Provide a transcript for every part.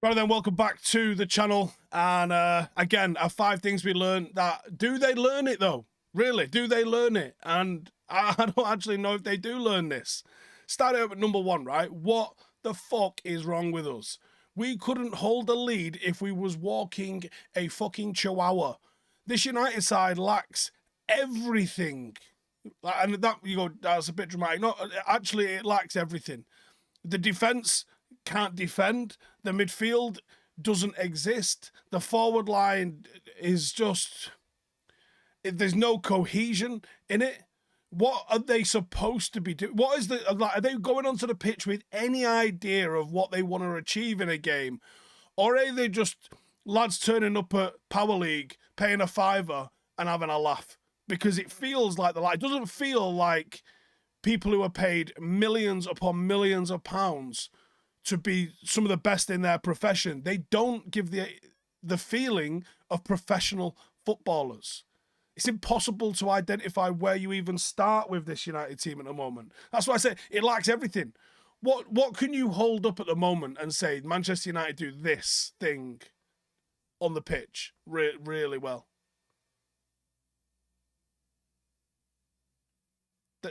Right then, welcome back to the channel. And again, our 5 things we learned. That do they learn it though? Really, do they learn it? And I don't actually know if they do learn this. Starting out at number 1, right? What the fuck is wrong with us? We couldn't hold a lead if we was walking a fucking chihuahua. This United side lacks everything. And that, you go, that's a bit dramatic. No, actually, it lacks everything. The defense can't defend. The midfield doesn't exist. The forward line is just... There's no cohesion in it. What are they supposed to be doing? What is the... Are they going onto the pitch with any idea of what they want to achieve in a game? Or are they just lads turning up at Power League, paying a fiver and having a laugh? Because it feels like it doesn't feel like people who are paid millions upon millions of pounds to be some of the best in their profession. They don't give the feeling of professional footballers. It's impossible to identify where you even start with this United team at the moment. That's why I say it lacks everything. What can you hold up at the moment and say Manchester United do this thing on the pitch really well?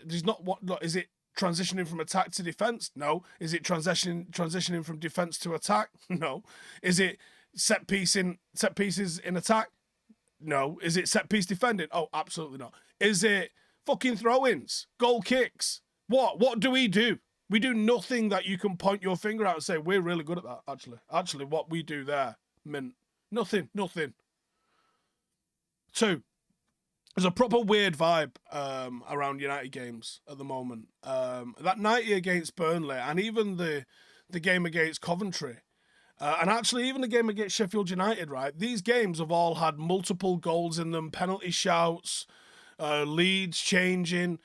There's not what is it? Transitioning from attack to defense? No. Is it transitioning from defense to attack? No. Is it set pieces in attack? No. Is it set piece defending? Oh, absolutely not. Is it fucking throw-ins, goal kicks? What do we do? We do nothing that you can point your finger out and say we're really good at that. Actually, what we do there, mint. Nothing. 2. There's a proper weird vibe around United games at the moment. That 90 against Burnley and even the game against Coventry, and actually even the game against Sheffield United, right? These games have all had multiple goals in them, penalty shouts, leads changing,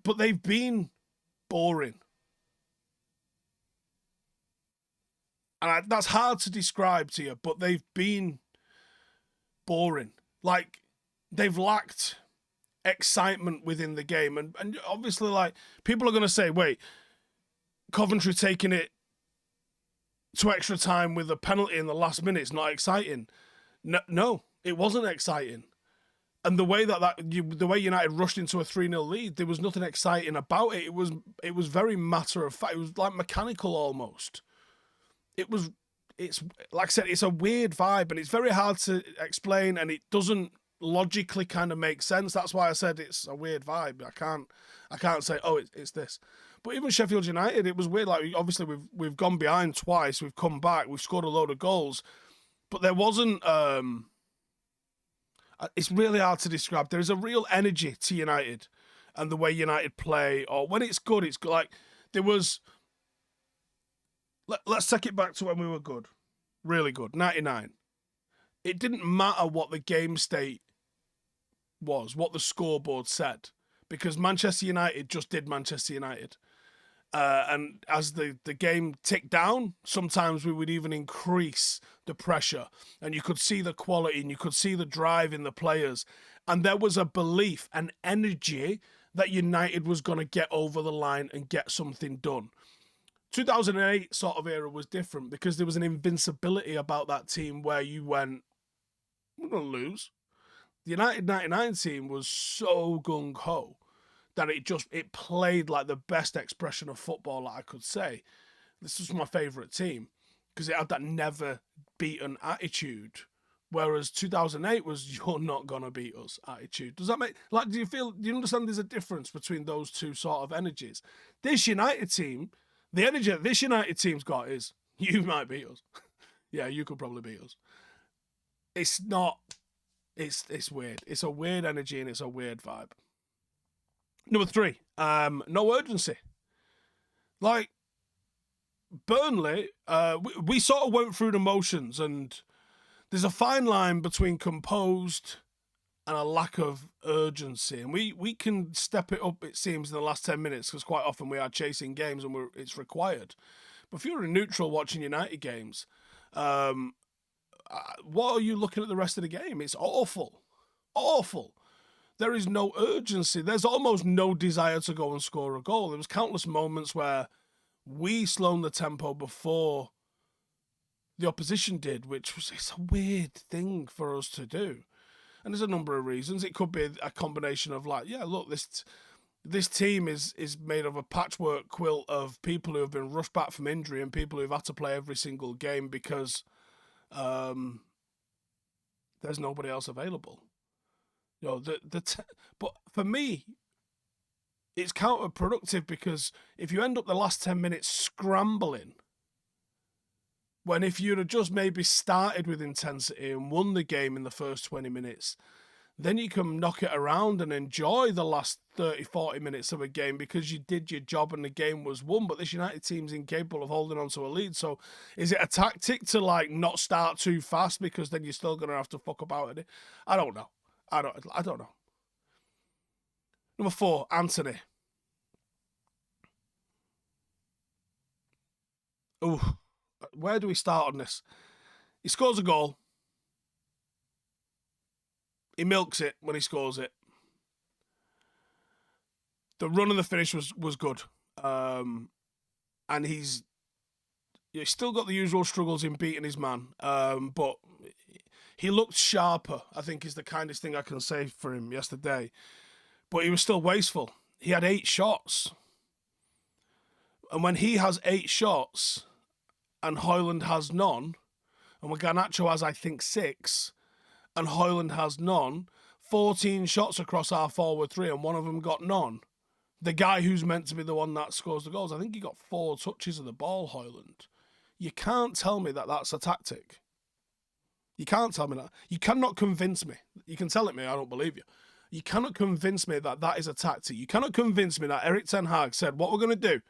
but they've been boring. And that's hard to describe to you, but they've been boring. Like, they've lacked excitement within the game. And obviously, like, people are going to say, wait, Coventry taking it to extra time with a penalty in the last minute is not exciting. No, it wasn't exciting. And the way the way United rushed into a 3-0 lead, there was nothing exciting about it. It was very matter of fact. It was like mechanical almost. It's like I said, it's a weird vibe and it's very hard to explain and it doesn't logically kind of makes sense. That's why I said it's a weird vibe. I can't say, oh, it's this. But even Sheffield United, it was weird. Like, obviously we've gone behind twice, we've come back, we've scored a load of goals, but there wasn't it's really hard to describe. There is a real energy to United and the way United play, or when it's good, it's good. Like, there was... Let's take it back to when we were good. Really good. 99. It didn't matter what the game state was, what the scoreboard said, because Manchester United just did Manchester United. And as the game ticked down, sometimes we would even increase the pressure. And you could see the quality and you could see the drive in the players. And there was a belief and energy that United was going to get over the line and get something done. 2008 sort of era was different because there was an invincibility about that team where you went, we're going to lose. The United 99 team was so gung-ho that it played like the best expression of football that I could say. This was my favourite team because it had that never beaten attitude. Whereas 2008 was you're not going to beat us attitude. Does that make... Like, do you understand there's a difference between those two sort of energies? This United team... The energy that this United team's got is, you might beat us. Yeah, you could probably beat us. It's not... It's weird. It's a weird energy and it's a weird vibe. Number 3, no urgency. Like, Burnley, we sort of went through the motions and there's a fine line between composed and a lack of urgency. And we can step it up, it seems, in the last 10 minutes, because quite often we are chasing games and it's required. But if you're a neutral watching United games, what are you looking at the rest of the game? It's awful. Awful. There is no urgency. There's almost no desire to go and score a goal. There was countless moments where we slowed the tempo before the opposition did, which was, it's a weird thing for us to do. And there's a number of reasons. It could be a combination of like, yeah, look, this team is made of a patchwork quilt of people who have been rushed back from injury and people who've had to play every single game because there's nobody else available. You know, but for me, it's counterproductive because if you end up the last 10 minutes scrambling, when if you'd have just maybe started with intensity and won the game in the first 20 minutes, then you can knock it around and enjoy the last 30, 40 minutes of a game because you did your job and the game was won. But this United team's incapable of holding on to a lead. So is it a tactic to like not start too fast because then you're still going to have to fuck about it? I don't know. I don't know. Number 4, Anthony. Ooh, where do we start on this? He scores a goal. He milks it when he scores it. The run and the finish was good. And he's still got the usual struggles in beating his man. But he looked sharper, I think is the kindest thing I can say for him yesterday. But he was still wasteful. He had 8 shots. And when he has 8 shots and Højlund has none, and when Garnacho has, I think, 6, and Højlund has none, 14 shots across our forward 3, and one of them got none. The guy who's meant to be the one that scores the goals, I think he got 4 touches of the ball, Højlund. You can't tell me that that's a tactic. You can't tell me that. You cannot convince me. You can tell it me, I don't believe you. You cannot convince me that that is a tactic. You cannot convince me that Erik ten Hag said, what we're going to do,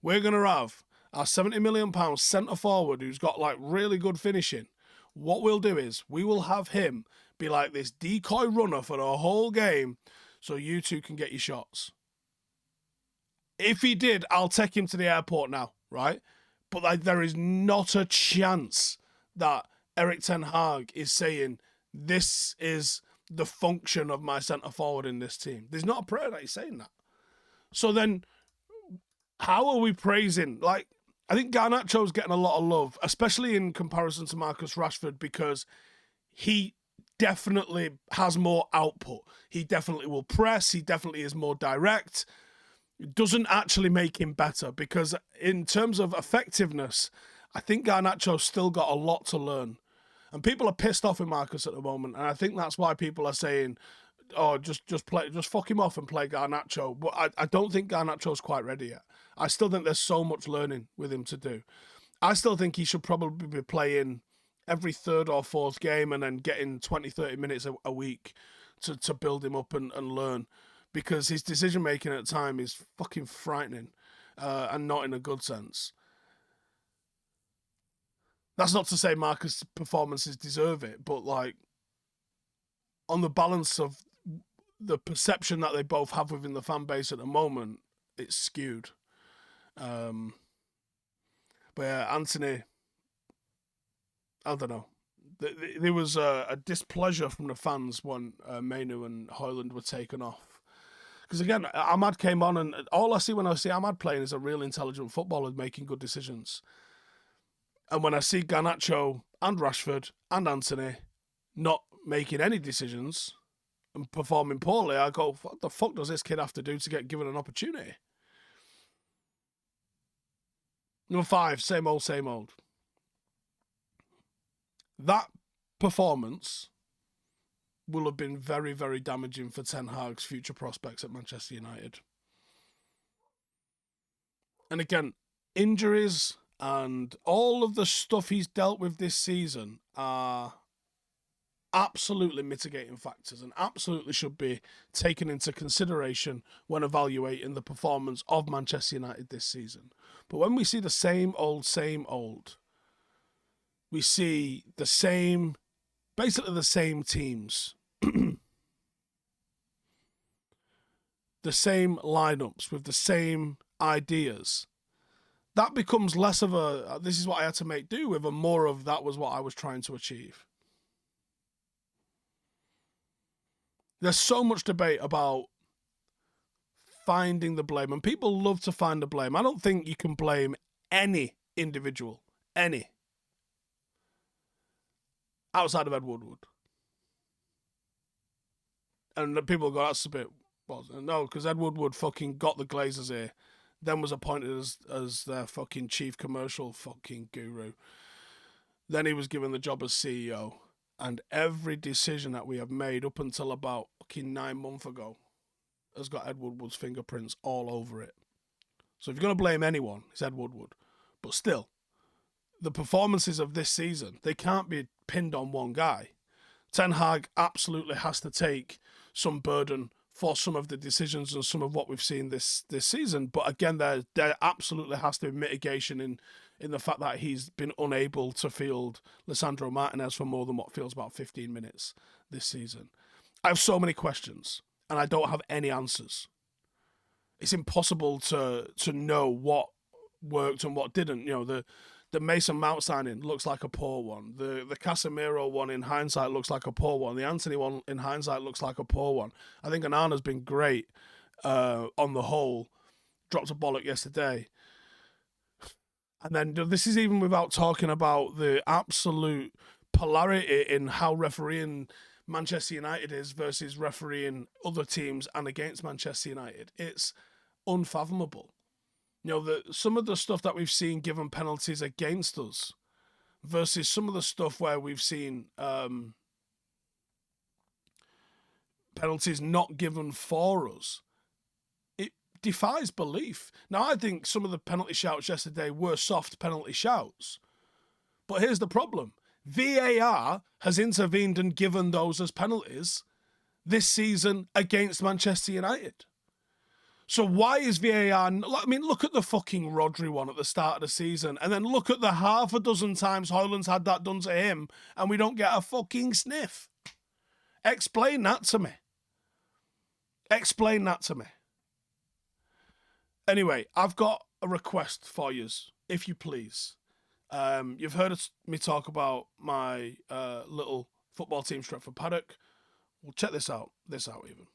we're going to have our £70 million centre forward who's got like really good finishing. What we'll do is we will have him be like this decoy runner for the whole game so you two can get your shots. If he did, I'll take him to the airport now, right? But like, there is not a chance that Erik ten Hag is saying this is the function of my centre forward in this team. There's not a prayer that he's saying that. So then, how are we praising? Like, I think Garnacho's getting a lot of love, especially in comparison to Marcus Rashford, because he definitely has more output. He definitely will press. He definitely is more direct. It doesn't actually make him better because in terms of effectiveness, I think Garnacho's still got a lot to learn. And people are pissed off with Marcus at the moment, and I think that's why people are saying, "Oh, just fuck him off and play Garnacho." But I don't think Garnacho's quite ready yet. I still think there's so much learning with him to do. I still think he should probably be playing every 3rd or 4th game and then getting 20, 30 minutes a week to build him up and learn, because his decision making at the time is fucking frightening, and not in a good sense. That's not to say Marcus' performances deserve it, but like on the balance of the perception that they both have within the fan base at the moment, it's skewed. But yeah, Anthony, I don't know. There was a displeasure from the fans when Mainu and Højlund were taken off. Because again, Ahmad came on, and all I see when I see Ahmad playing is a real intelligent footballer making good decisions. And when I see Garnacho and Rashford and Anthony not making any decisions and performing poorly, I go, what the fuck does this kid have to do to get given an opportunity? Number 5, same old, same old. That performance will have been very, very damaging for Ten Hag's future prospects at Manchester United. And again, injuries and all of the stuff he's dealt with this season are absolutely mitigating factors and absolutely should be taken into consideration when evaluating the performance of Manchester United this season. But when we see the same old, we see basically the same teams, the same lineups with the same ideas, that becomes less of a, this is what I had to make do with, and more of that was what I was trying to achieve. There's so much debate about finding the blame, and people love to find the blame. I don't think you can blame any individual, any. outside of Ed Woodward. And the people go, that's a bit... Well, no, because Ed Woodward fucking got the Glazers here, then was appointed as their fucking chief commercial fucking guru. Then he was given the job as CEO. And every decision that we have made up until about fucking 9 months ago has got Ed Woodward's fingerprints all over it. So if you're going to blame anyone, it's Ed Woodward. But still, the performances of this season, they can't be pinned on one guy. Ten Hag absolutely has to take some burden for some of the decisions and some of what we've seen this season. But again, there absolutely has to be mitigation in the fact that he's been unable to field Lisandro Martinez for more than what feels about 15 minutes this season. I have so many questions, and I don't have any answers. It's impossible to know what worked and what didn't. You know, the Mason Mount signing looks like a poor one. The Casemiro one in hindsight looks like a poor one. The Anthony one in hindsight looks like a poor one. I think Onana's been great on the whole. Dropped a bollock yesterday. And then this is even without talking about the absolute polarity in how refereeing Manchester United is versus refereeing other teams and against Manchester United. It's unfathomable. You know, some of the stuff that we've seen given penalties against us versus some of the stuff where we've seen penalties not given for us, it defies belief. Now, I think some of the penalty shouts yesterday were soft penalty shouts. But here's the problem. VAR has intervened and given those as penalties this season against Manchester United. So why is VAR... I mean, look at the fucking Rodri one at the start of the season, and then look at the half a dozen times Højlund's had that done to him, and we don't get a fucking sniff. Explain that to me. Explain that to me. Anyway, I've got a request for you, if you please. You've heard me talk about my little football team, Stretford Paddock. Well, check this out. Even.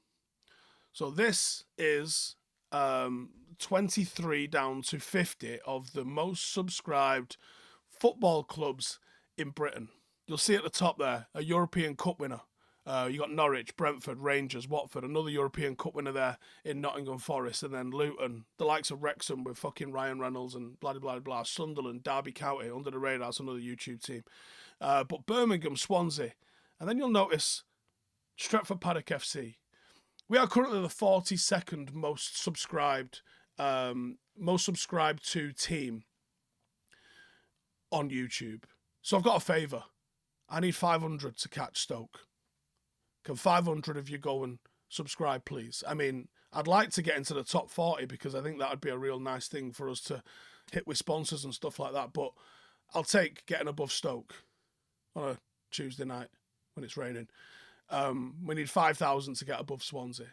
So this is 23 down to 50 of the most subscribed football clubs in Britain. You'll see at the top there, a European Cup winner. You got Norwich, Brentford, Rangers, Watford, another European Cup winner there in Nottingham Forest, and then Luton, the likes of Wrexham with fucking Ryan Reynolds and blah, blah, blah, blah, Sunderland, Derby County, under the radar, it's another YouTube team. But Birmingham, Swansea, and then you'll notice Stretford Paddock FC. We are currently the 42nd most subscribed to team on YouTube. So I've got a favour. I need 500 to catch Stoke. Can 500 of you go and subscribe, please? I mean, I'd like to get into the top 40 because I think that would be a real nice thing for us to hit with sponsors and stuff like that. But I'll take getting above Stoke on a Tuesday night when it's raining. We need 5,000 to get above Swansea.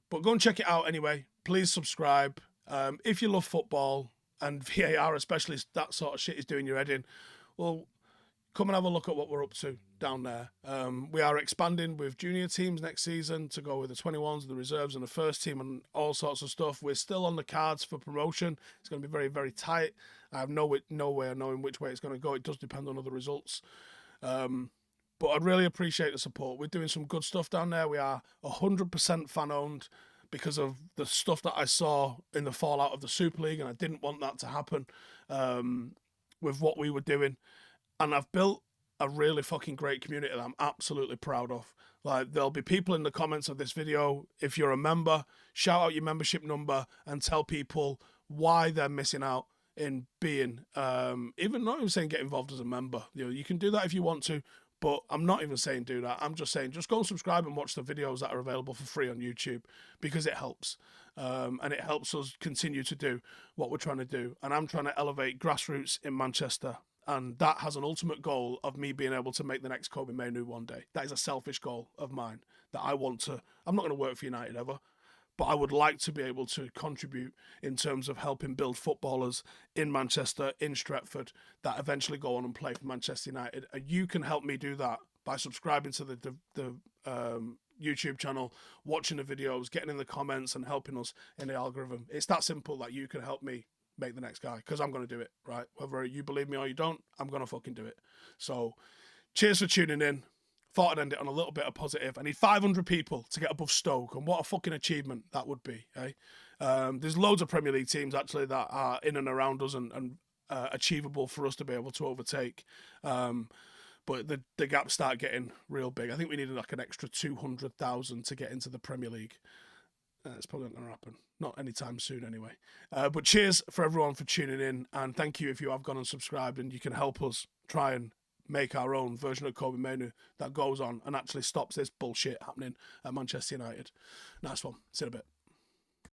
But go and check it out anyway. Please subscribe. If you love football and VAR especially, that sort of shit is doing your head in, well, come and have a look at what we're up to down there. We are expanding with junior teams next season to go with the 21s and the reserves and the first team and all sorts of stuff. We're still on the cards for promotion. It's going to be very, very tight. I have no way of knowing which way it's going to go. It does depend on other results. But I'd really appreciate the support. We're doing some good stuff down there. We are 100% fan-owned because of the stuff that I saw in the fallout of the Super League, and I didn't want that to happen with what we were doing. And I've built a really fucking great community that I'm absolutely proud of. Like, there'll be people in the comments of this video. If you're a member, shout out your membership number and tell people why they're missing out in being, even not even saying get involved as a member. You know, you can do that if you want to, but I'm not even saying do that. I'm just saying just go and subscribe and watch the videos that are available for free on YouTube because it helps. And it helps us continue to do what we're trying to do. And I'm trying to elevate grassroots in Manchester. And that has an ultimate goal of me being able to make the next Kobe Mainoo one day. That is a selfish goal of mine that I want to. I'm not going to work for United ever, but I would like to be able to contribute in terms of helping build footballers in Manchester, in Stretford, that eventually go on and play for Manchester United. And you can help me do that by subscribing to the YouTube channel, watching the videos, getting in the comments and helping us in the algorithm. It's that simple that you can help me make the next guy, because I'm going to do it, right? Whether you believe me or you don't, I'm going to fucking do it. So cheers for tuning in. Thought I'd end it on a little bit of positive. I need 500 people to get above Stoke, and what a fucking achievement that would be, eh? There's loads of Premier League teams, actually, that are in and around us and achievable for us to be able to overtake. But the gaps start getting real big. I think we needed like an extra 200,000 to get into the Premier League. It's probably not going to happen. Not anytime soon, anyway. But cheers for everyone for tuning in, and thank you if you have gone and subscribed, and you can help us try and make our own version of Kobe Manu that goes on and actually stops this bullshit happening at Manchester United. Nice one. See you in a bit.